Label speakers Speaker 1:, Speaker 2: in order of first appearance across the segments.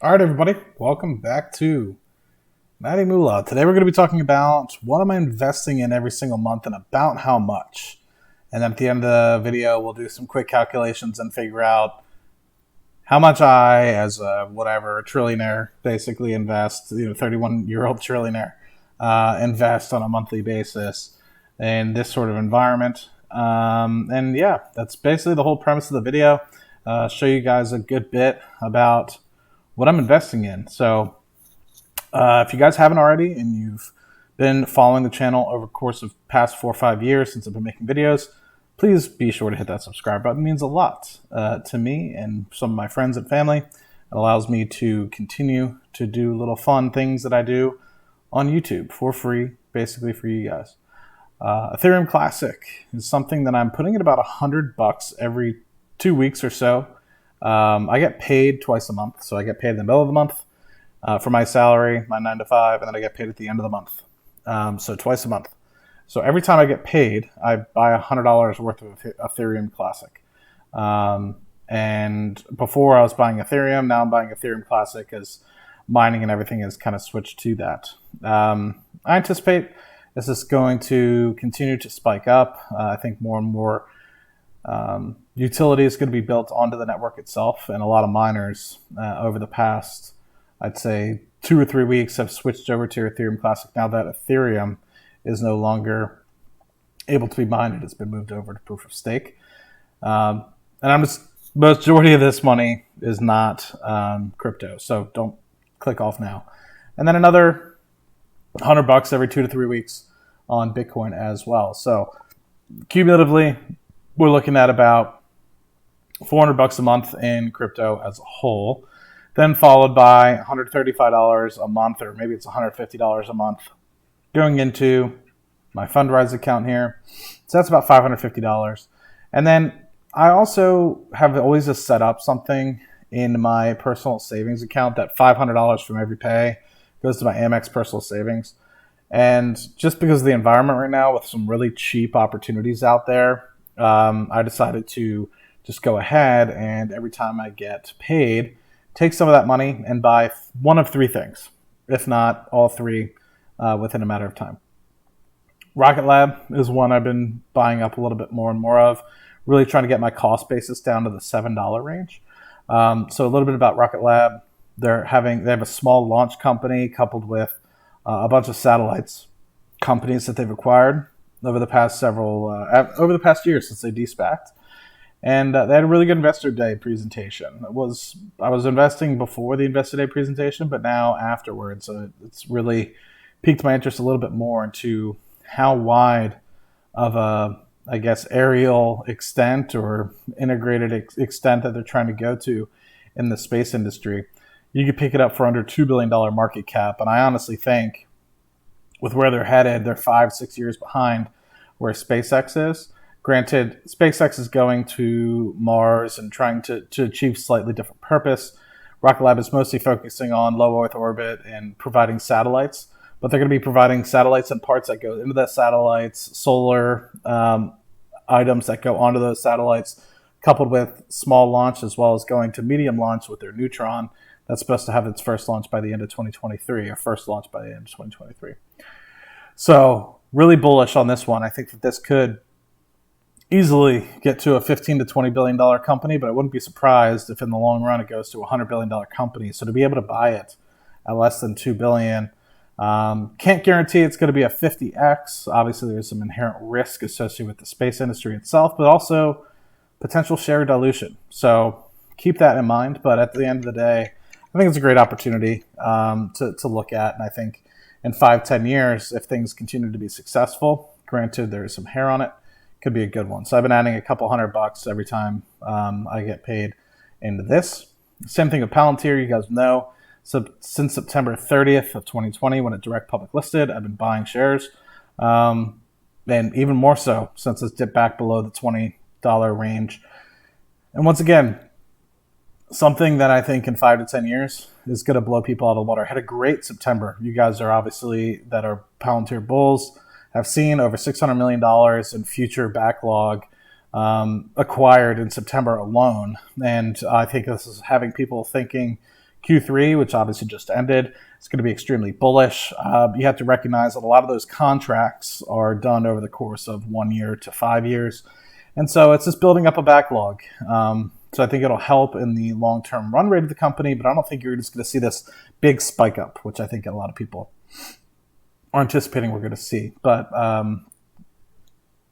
Speaker 1: All right, everybody, welcome back to Matty Moolah. Today we're going to be talking about what am I investing in every single month and about how much. And then at the end of the video, we'll do some quick calculations and figure out how much I, as a trillionaire, basically invest, 31-year-old trillionaire, invest on a monthly basis in this sort of environment. And yeah, that's basically the whole premise of the video. Show you guys a good bit about what I'm investing in. So if you guys haven't already and you've been following the channel over the course of past 4 or 5 years since I've been making videos, please be sure to hit that subscribe button. It means a lot to me and some of my friends and family. It allows me to continue to do little fun things that I do on YouTube for free, basically for you guys. Ethereum Classic is something that I'm putting in about $100 every 2 weeks or so. I get paid twice a month, so I get paid in the middle of the month for my salary, my 9 to 5, and then I get paid at the end of the month, so twice a month. So every time I get paid, I buy $100 worth of Ethereum Classic. And before I was buying Ethereum, now I'm buying Ethereum Classic as mining and everything has kind of switched to that. I anticipate this is going to continue to spike up. I think more and more utility is going to be built onto the network itself, and a lot of miners over the past, I'd say, 2 or 3 weeks have switched over to Ethereum Classic now that Ethereum is no longer able to be mined. It's been moved over to proof of stake. And majority of this money is not crypto, so don't click off now. And then another $100 every 2 to 3 weeks on Bitcoin as well. So cumulatively, we're looking at about $400 a month in crypto as a whole, then followed by $135 a month, or maybe it's $150 a month, going into my Fundrise account here. So that's about $550. And then I also have always just set up something in my personal savings account that $500 from every pay goes to my Amex personal savings. And just because of the environment right now with some really cheap opportunities out there, I decided to just go ahead and every time I get paid, take some of that money and buy one of 3 things, if not all 3 within a matter of time. Rocket Lab is one I've been buying up a little bit more and more of, really trying to get my cost basis down to the $7 range. So a little bit about Rocket Lab. They have a small launch company coupled with a bunch of satellites companies that they've acquired over the past year since they de-SPACed. And they had a really good Investor Day presentation. I was investing before the Investor Day presentation, but now afterwards, it's really piqued my interest a little bit more into how wide of a, I guess, aerial extent or integrated extent that they're trying to go to in the space industry. You could pick it up for under $2 billion market cap, and I honestly think with where they're headed, they're 5-6 years behind where SpaceX is. Granted, SpaceX is going to Mars and trying to achieve slightly different purpose. Rocket Lab is mostly focusing on low Earth orbit and providing satellites, but they're going to be providing satellites and parts that go into the satellites, solar items that go onto those satellites, coupled with small launch as well as going to medium launch with their Neutron. That's supposed to have its first launch by the end of 2023, or first launch by the end of 2023. So really bullish on this one. I think that this could easily get to a $15 to $20 billion company, but I wouldn't be surprised if in the long run it goes to a $100 billion company. So to be able to buy it at less than $2 billion, can't guarantee it's going to be a 50x. Obviously, there's some inherent risk associated with the space industry itself, but also potential share dilution. So keep that in mind. But at the end of the day, I think it's a great opportunity to look at. And I think in 5-10 years, if things continue to be successful, granted there's some hair on it, could be a good one. So I've been adding a couple $100 every time I get paid into this. Same thing with Palantir, you guys know. So since September 30th of 2020, when it direct public listed, I've been buying shares. And even more so since it's dipped back below the $20 range. And once again, something that I think in 5 to 10 years is going to blow people out of the water. I had a great September. You guys are obviously, that are Palantir bulls, have seen over $600 million in future backlog acquired in September alone. And I think this is having people thinking Q3, which obviously just ended, is going to be extremely bullish. You have to recognize that a lot of those contracts are done over the course of 1 year to 5 years. And so it's just building up a backlog. So I think it'll help in the long-term run rate of the company, but I don't think you're just going to see this big spike up, which I think a lot of people are anticipating we're going to see. But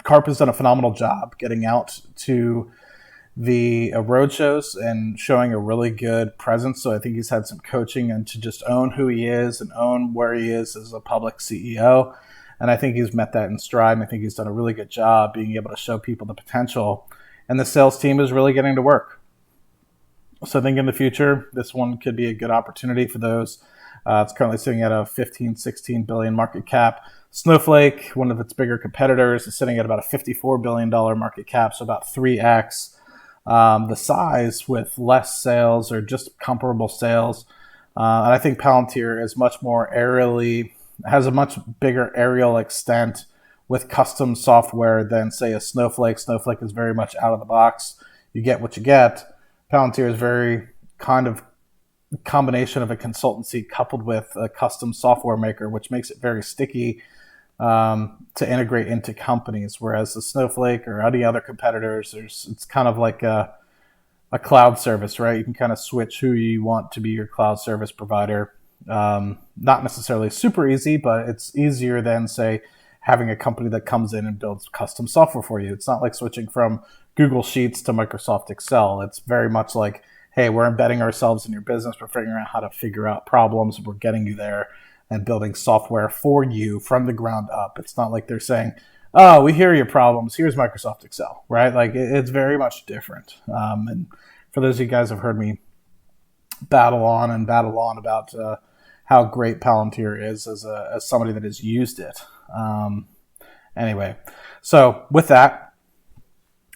Speaker 1: Karp has done a phenomenal job getting out to the road shows and showing a really good presence. So I think he's had some coaching and to just own who he is and own where he is as a public CEO. And I think he's met that in stride. And I think he's done a really good job being able to show people the potential. And the sales team is really getting to work. So I think in the future, this one could be a good opportunity for those. It's currently sitting at a 15, 16 billion market cap. Snowflake, one of its bigger competitors, is sitting at about a $54 billion market cap, so about 3x the size with less sales or just comparable sales. And I think Palantir is much more has a much bigger aerial extent with custom software than, say, a Snowflake. Snowflake is very much out of the box. You get what you get. Palantir is very kind of combination of a consultancy coupled with a custom software maker, which makes it very sticky to integrate into companies. Whereas the Snowflake or any other competitors, it's kind of like a cloud service, right? You can kind of switch who you want to be your cloud service provider. Not necessarily super easy, but it's easier than, say, having a company that comes in and builds custom software for you. It's not like switching from Google Sheets to Microsoft Excel. It's very much like, hey, we're embedding ourselves in your business. We're figuring out how to figure out problems. We're getting you there and building software for you from the ground up. It's not like they're saying, oh, we hear your problems. Here's Microsoft Excel, right? Like it's very much different. And for those of you guys who have heard me battle on about how great Palantir is as somebody that has used it. Anyway, so with that,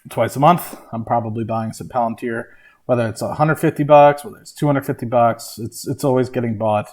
Speaker 1: twice a month, I'm probably buying some Palantir, whether it's $150, whether it's $250, it's always getting bought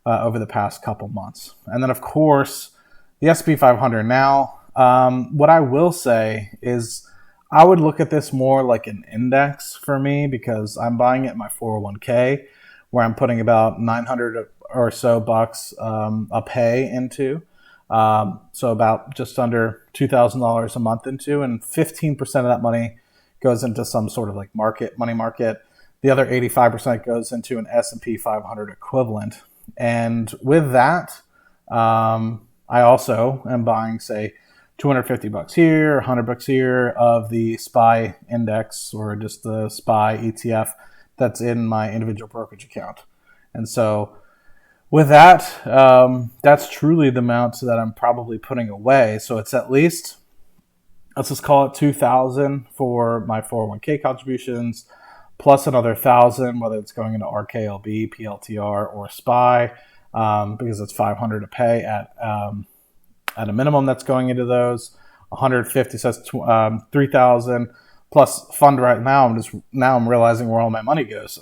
Speaker 1: over the past couple months. And then, of course, the S&P 500 now. What I will say is I would look at this more like an index for me because I'm buying it in my 401k, where I'm putting about $900 or so bucks a pay into. So about just under $2,000 a month into, and 15% of that money goes into some sort of like money market. The other 85% goes into an S&P 500 equivalent. And with that, I also am buying, say, $250 here, $100 here of the SPY index or just the SPY ETF that's in my individual brokerage account. And so with that, that's truly the amount that I'm probably putting away. So it's at least, let's just call it $2,000 for my 401k contributions, plus another $1,000, whether it's going into RKLB, PLTR, or SPY, because it's $500 to pay at a minimum that's going into those. 150, so that's $3,000 plus Fundrise. Now I'm realizing where all my money goes.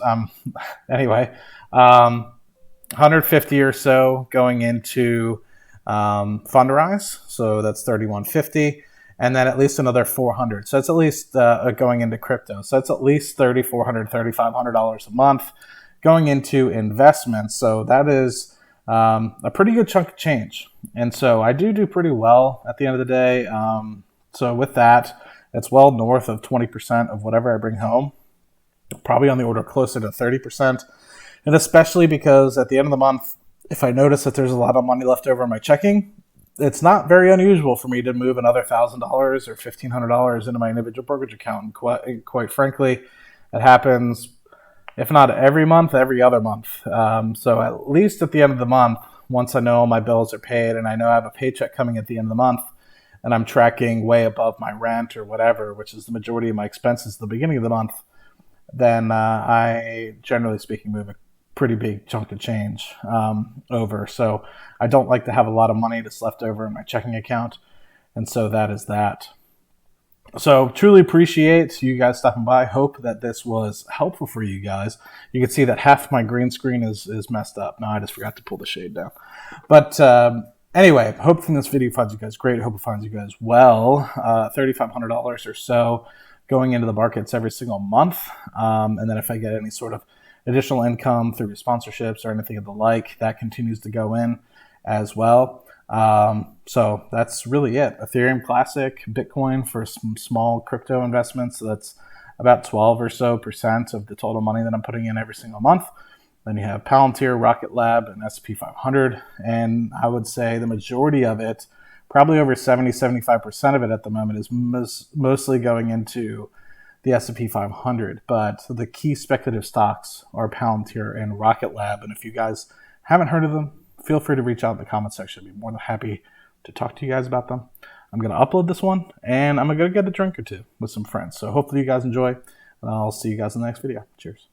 Speaker 1: Anyway, 150 or so going into Fundrise, so that's $3,150, and then at least another $400. So it's at least going into crypto. So it's at least $3,400, $3,500 a month going into investments. So that is a pretty good chunk of change. And so I do pretty well at the end of the day. So with that, it's well north of 20% of whatever I bring home, probably on the order closer to 30%. And especially because at the end of the month, if I notice that there's a lot of money left over in my checking, it's not very unusual for me to move another $1,000 or $1,500 into my individual brokerage account. And quite frankly, it happens, if not every month, every other month. So at least at the end of the month, once I know all my bills are paid and I know I have a paycheck coming at the end of the month, and I'm tracking way above my rent or whatever, which is the majority of my expenses at the beginning of the month, then I, generally speaking, move a pretty big chunk of change over. So I don't like to have a lot of money that's left over in my checking account. And so that is that. So truly appreciate you guys stopping by. Hope that this was helpful for you guys. You can see that half my green screen is messed up. No, I just forgot to pull the shade down. But anyway, hope this video finds you guys great. Hope it finds you guys well. $3,500 or so going into the markets every single month. And then if I get any sort of additional income through sponsorships or anything of the like, that continues to go in as well. So that's really it. Ethereum Classic, Bitcoin for some small crypto investments. So that's about 12% or so of the total money that I'm putting in every single month. Then you have Palantir, Rocket Lab, and S&P 500. And I would say the majority of it, probably over 70-75% of it at the moment, is mostly going into the S&P 500. But the key speculative stocks are Palantir and Rocket Lab. And if you guys haven't heard of them, feel free to reach out in the comment section. I'd be more than happy to talk to you guys about them. I'm going to upload this one, and I'm going to go get a drink or two with some friends. So hopefully you guys enjoy, and I'll see you guys in the next video. Cheers.